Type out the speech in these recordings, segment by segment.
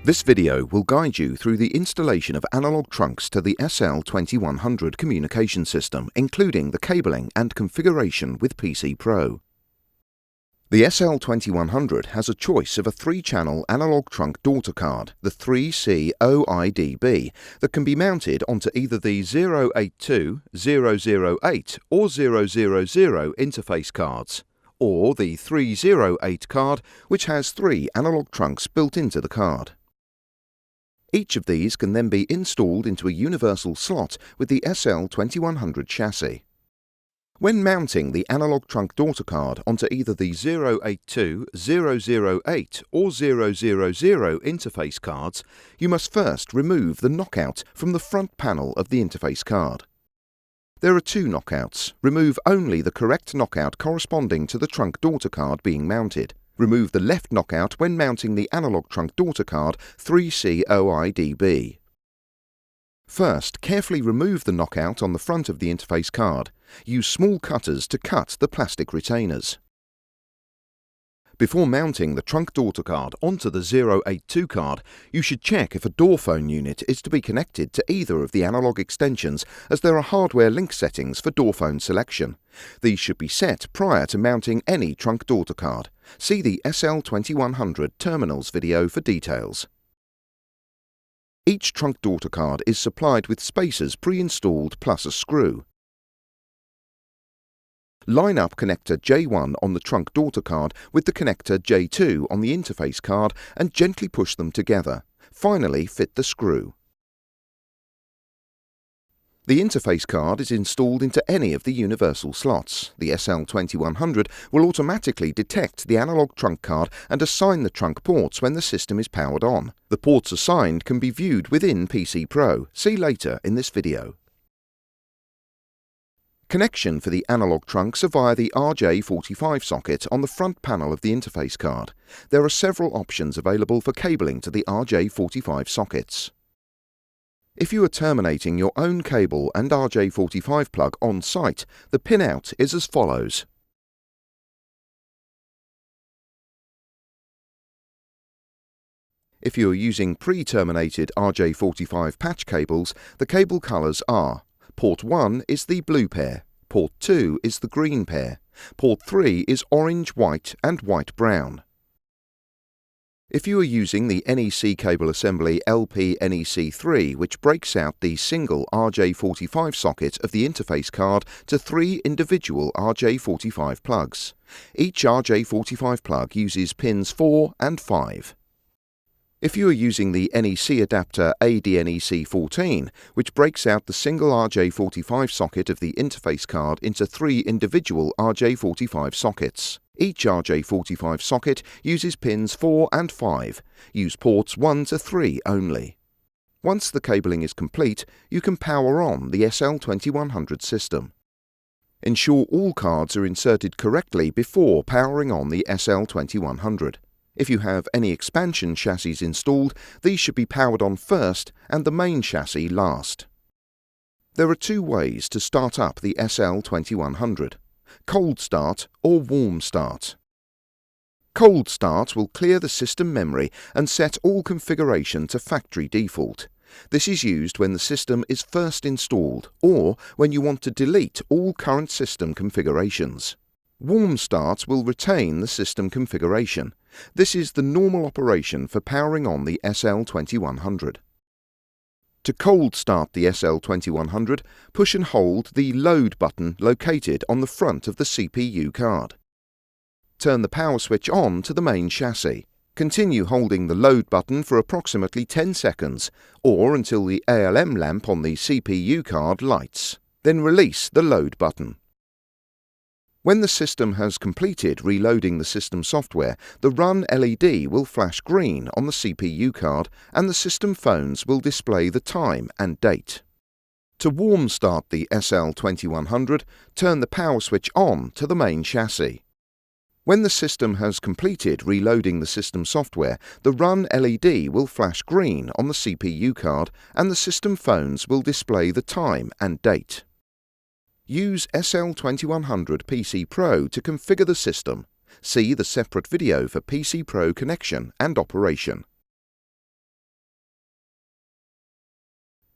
This video will guide you through the installation of analog trunks to the SL2100 communication system, including the cabling and configuration with PC Pro. The SL2100 has a choice of a 3-channel analog trunk daughter card, the 3C-OIDB, that can be mounted onto either the 082, 008 or 000 interface cards, or the 308 card, which has 3 analog trunks built into the card. Each of these can then be installed into a universal slot with the SL2100 chassis. When mounting the analog trunk daughter card onto either the 082, 008 or 000 interface cards, you must first remove the knockout from the front panel of the interface card. There are 2 knockouts. Remove only the correct knockout corresponding to the trunk daughter card being mounted. Remove the left knockout when mounting the analog trunk daughter card 3C-OIDB. First, carefully remove the knockout on the front of the interface card. Use small cutters to cut the plastic retainers. Before mounting the trunk daughter card onto the 082 card, you should check if a door phone unit is to be connected to either of the analog extensions, as there are hardware link settings for door phone selection. These should be set prior to mounting any trunk daughter card. See the SL2100 terminals video for details. Each trunk daughter card is supplied with spacers pre-installed plus a screw. Line up connector J1 on the trunk daughter card with the connector J2 on the interface card and gently push them together. Finally, fit the screw. The interface card is installed into any of the universal slots. The SL2100 will automatically detect the analog trunk card and assign the trunk ports when the system is powered on. The ports assigned can be viewed within PC Pro. See later in this video. Connection for the analog trunks are via the RJ45 socket on the front panel of the interface card. There are several options available for cabling to the RJ45 sockets. If you are terminating your own cable and RJ45 plug on site, the pinout is as follows. If you are using pre-terminated RJ45 patch cables, the cable colours are: Port 1 is the blue pair, Port 2 is the green pair, Port 3 is orange-white and white-brown. If you are using the NEC cable assembly LP-NEC3, which breaks out the single RJ45 socket of the interface card to 3 individual RJ45 plugs. Each RJ45 plug uses pins 4 and 5. If you are using the NEC adapter ADNEC14, which breaks out the single RJ45 socket of the interface card into 3 individual RJ45 sockets. Each RJ45 socket uses pins 4 and 5. Use ports 1 to 3 only. Once the cabling is complete, you can power on the SL2100 system. Ensure all cards are inserted correctly before powering on the SL2100. If you have any expansion chassis installed, these should be powered on first and the main chassis last. There are 2 ways to start up the SL2100: cold start or warm start. Cold start will clear the system memory and set all configuration to factory default. This is used when the system is first installed or when you want to delete all current system configurations. Warm start will retain the system configuration. This is the normal operation for powering on the SL2100. To cold start the SL2100, push and hold the load button located on the front of the CPU card. Turn the power switch on to the main chassis. Continue holding the load button for approximately 10 seconds or until the ALM lamp on the CPU card lights. Then release the load button. When the system has completed reloading the system software, the Run LED will flash green on the CPU card and the system phones will display the time and date. To warm start the SL2100, turn the power switch on to the main chassis. When the system has completed reloading the system software, the Run LED will flash green on the CPU card and the system phones will display the time and date. Use SL2100 PC Pro to configure the system. See the separate video for PC Pro connection and operation.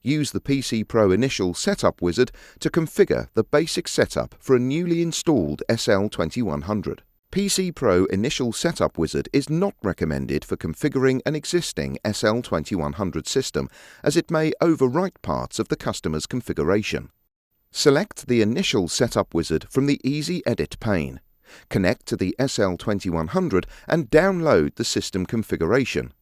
Use the PC Pro Initial Setup Wizard to configure the basic setup for a newly installed SL2100. PC Pro Initial Setup Wizard is not recommended for configuring an existing SL2100 system, as it may overwrite parts of the customer's configuration. Select the Initial Setup Wizard from the Easy Edit pane. Connect to the SL2100 and download the system configuration.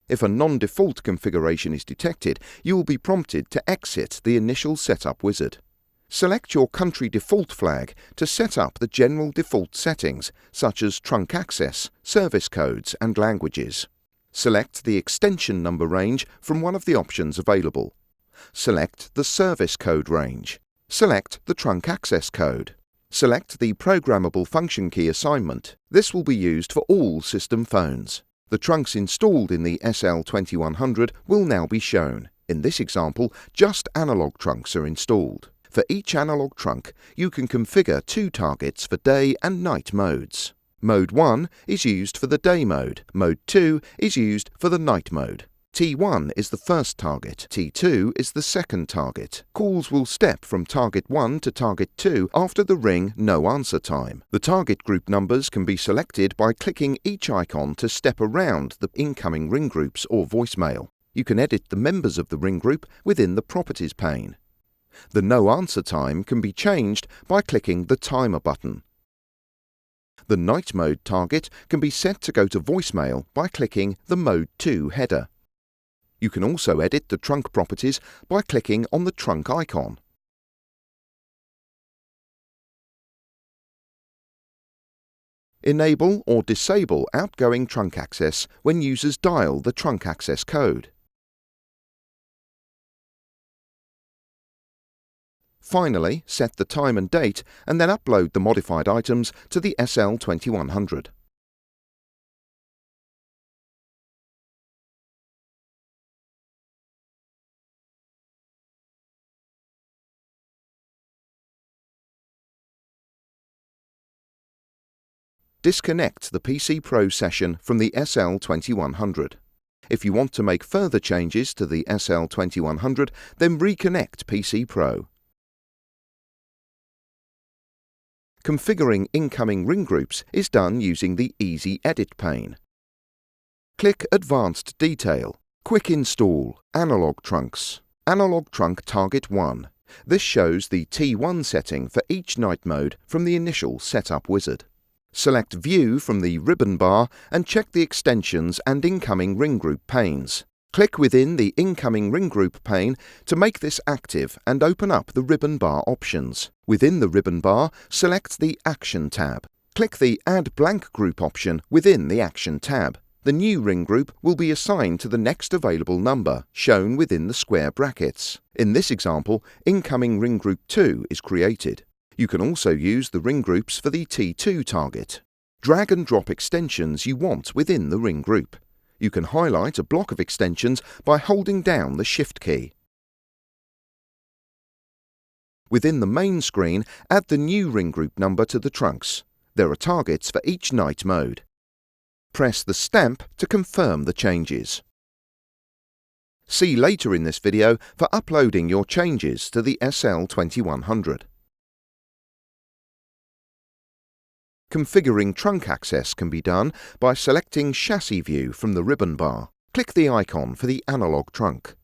If a non-default configuration is detected, you will be prompted to exit the Initial Setup Wizard. Select your country default flag to set up the general default settings, such as trunk access, service codes and languages. Select the extension number range from one of the options available. Select the service code range. Select the trunk access code. Select the programmable function key assignment. This will be used for all system phones. The trunks installed in the SL2100 will now be shown. In this example, just analog trunks are installed. For each analog trunk, you can configure 2 targets for day and night modes. Mode 1 is used for the day mode. Mode 2 is used for the night mode. T1 is the first target. T2 is the second target. Calls will step from target 1 to target 2 after the ring no answer time. The target group numbers can be selected by clicking each icon to step around the incoming ring groups or voicemail. You can edit the members of the ring group within the Properties pane. The no answer time can be changed by clicking the Timer button. The night mode target can be set to go to voicemail by clicking the Mode 2 header. You can also edit the trunk properties by clicking on the trunk icon. Enable or disable outgoing trunk access when users dial the trunk access code. Finally, set the time and date and then upload the modified items to the SL2100. Disconnect the PC Pro session from the SL2100. If you want to make further changes to the SL2100, then reconnect PC Pro. Configuring incoming ring groups is done using the Easy Edit pane. Click Advanced Detail. Quick Install. Analog Trunks. Analog Trunk Target 1. This shows the T1 setting for each night mode from the Initial Setup Wizard. Select View from the ribbon bar and check the extensions and incoming ring group panes. Click within the incoming ring group pane to make this active and open up the ribbon bar options. Within the ribbon bar, select the Action tab. Click the Add Blank Group option within the Action tab. The new ring group will be assigned to the next available number, shown within the square brackets. In this example, incoming ring group 2 is created. You can also use the ring groups for the T2 target. Drag and drop extensions you want within the ring group. You can highlight a block of extensions by holding down the Shift key. Within the main screen, add the new ring group number to the trunks. There are targets for each night mode. Press the stamp to confirm the changes. See later in this video for uploading your changes to the SL2100. Configuring trunk access can be done by selecting Chassis View from the ribbon bar. Click the icon for the analog trunk.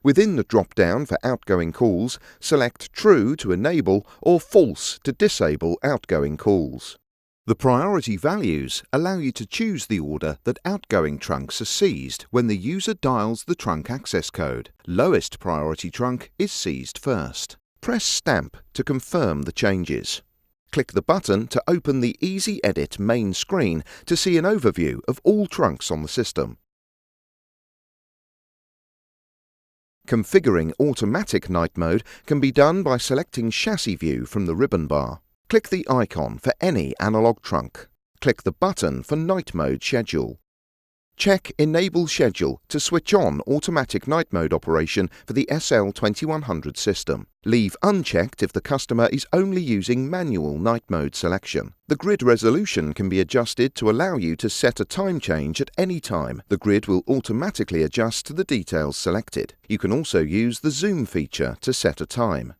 Within the drop-down for outgoing calls, select True to enable or False to disable outgoing calls. The priority values allow you to choose the order that outgoing trunks are seized when the user dials the trunk access code. Lowest priority trunk is seized first. Press Stamp to confirm the changes. Click the button to open the Easy Edit main screen to see an overview of all trunks on the system. Configuring automatic night mode can be done by selecting Chassis View from the ribbon bar. Click the icon for any analog trunk. Click the button for night mode schedule. Check Enable Schedule to switch on automatic night mode operation for the SL2100 system. Leave unchecked if the customer is only using manual night mode selection. The grid resolution can be adjusted to allow you to set a time change at any time. The grid will automatically adjust to the details selected. You can also use the zoom feature to set a time.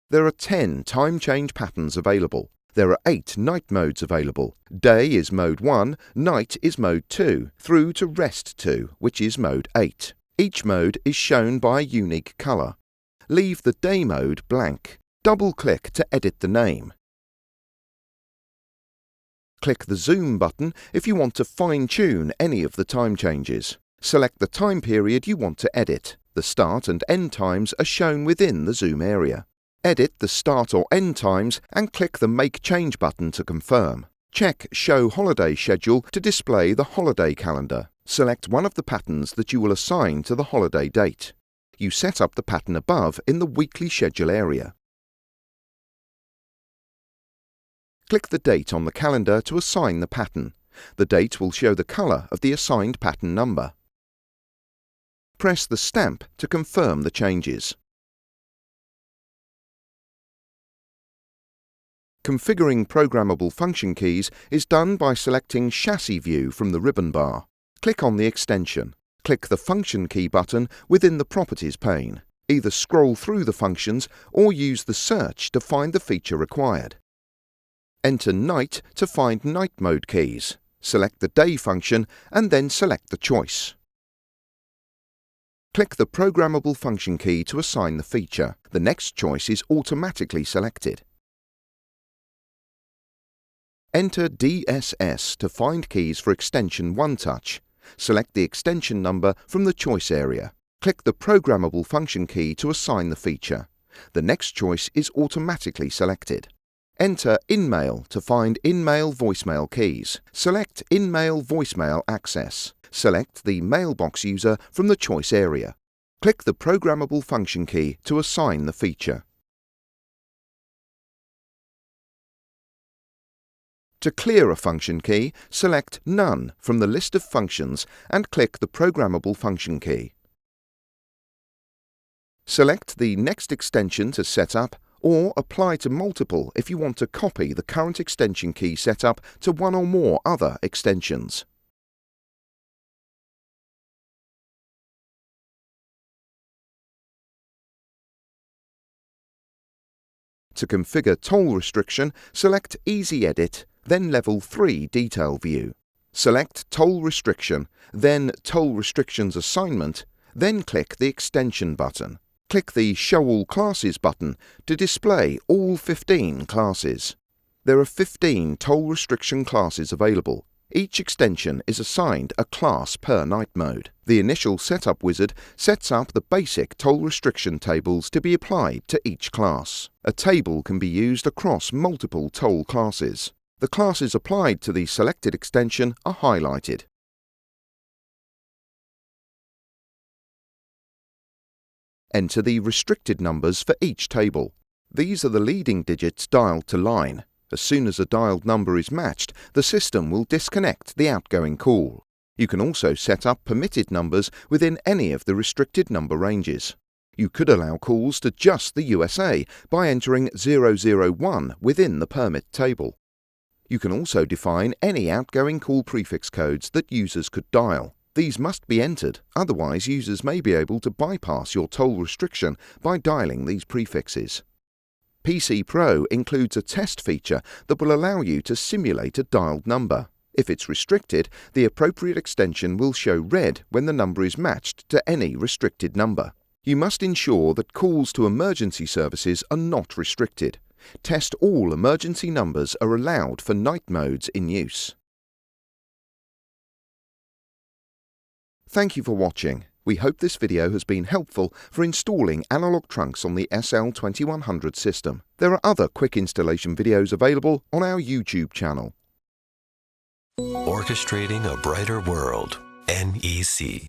There are 10 time change patterns available. There are 8 night modes available. Day is mode 1, night is mode 2, through to rest 2, which is mode 8. Each mode is shown by a unique colour. Leave the day mode blank. Double-click to edit the name. Click the zoom button if you want to fine-tune any of the time changes. Select the time period you want to edit. The start and end times are shown within the zoom area. Edit the start or end times and click the Make Change button to confirm. Check Show Holiday Schedule to display the holiday calendar. Select one of the patterns that you will assign to the holiday date. You set up the pattern above in the Weekly Schedule area. Click the date on the calendar to assign the pattern. The date will show the colour of the assigned pattern number. Press the stamp to confirm the changes. Configuring programmable function keys is done by selecting Chassis View from the ribbon bar. Click on the extension. Click the Function Key button within the Properties pane. Either scroll through the functions or use the search to find the feature required. Enter Night to find night mode keys. Select the Day function and then select the choice. Click the Programmable function key to assign the feature. The next choice is automatically selected. Enter DSS to find keys for extension OneTouch. Select the extension number from the choice area. Click the Programmable function key to assign the feature. The next choice is automatically selected. Enter InMail to find InMail voicemail keys. Select InMail voicemail access. Select the mailbox user from the choice area. Click the Programmable function key to assign the feature. To clear a function key, select None from the list of functions and click the Programmable function key. Select the next extension to set up or apply to multiple if you want to copy the current extension key setup to one or more other extensions. To configure toll restriction, select Easy Edit, then Level 3 Detail View. Select Toll Restriction, then Toll Restrictions Assignment, then click the Extension button. Click the Show All Classes button to display all 15 classes. There are 15 toll restriction classes available. Each extension is assigned a class per night mode. The initial setup wizard sets up the basic toll restriction tables to be applied to each class. A table can be used across multiple toll classes. The classes applied to the selected extension are highlighted. Enter the restricted numbers for each table. These are the leading digits dialed to line. As soon as a dialed number is matched, the system will disconnect the outgoing call. You can also set up permitted numbers within any of the restricted number ranges. You could allow calls to just the USA by entering 001 within the permit table. You can also define any outgoing call prefix codes that users could dial. These must be entered, otherwise users may be able to bypass your toll restriction by dialing these prefixes. PC Pro includes a test feature that will allow you to simulate a dialed number. If it's restricted, the appropriate extension will show red when the number is matched to any restricted number. You must ensure that calls to emergency services are not restricted. Test all emergency numbers are allowed for night modes in use. Thank you for watching. We hope this video has been helpful for installing analog trunks on the SL2100 system. There are other quick installation videos available on our YouTube channel. Orchestrating a brighter world. NEC.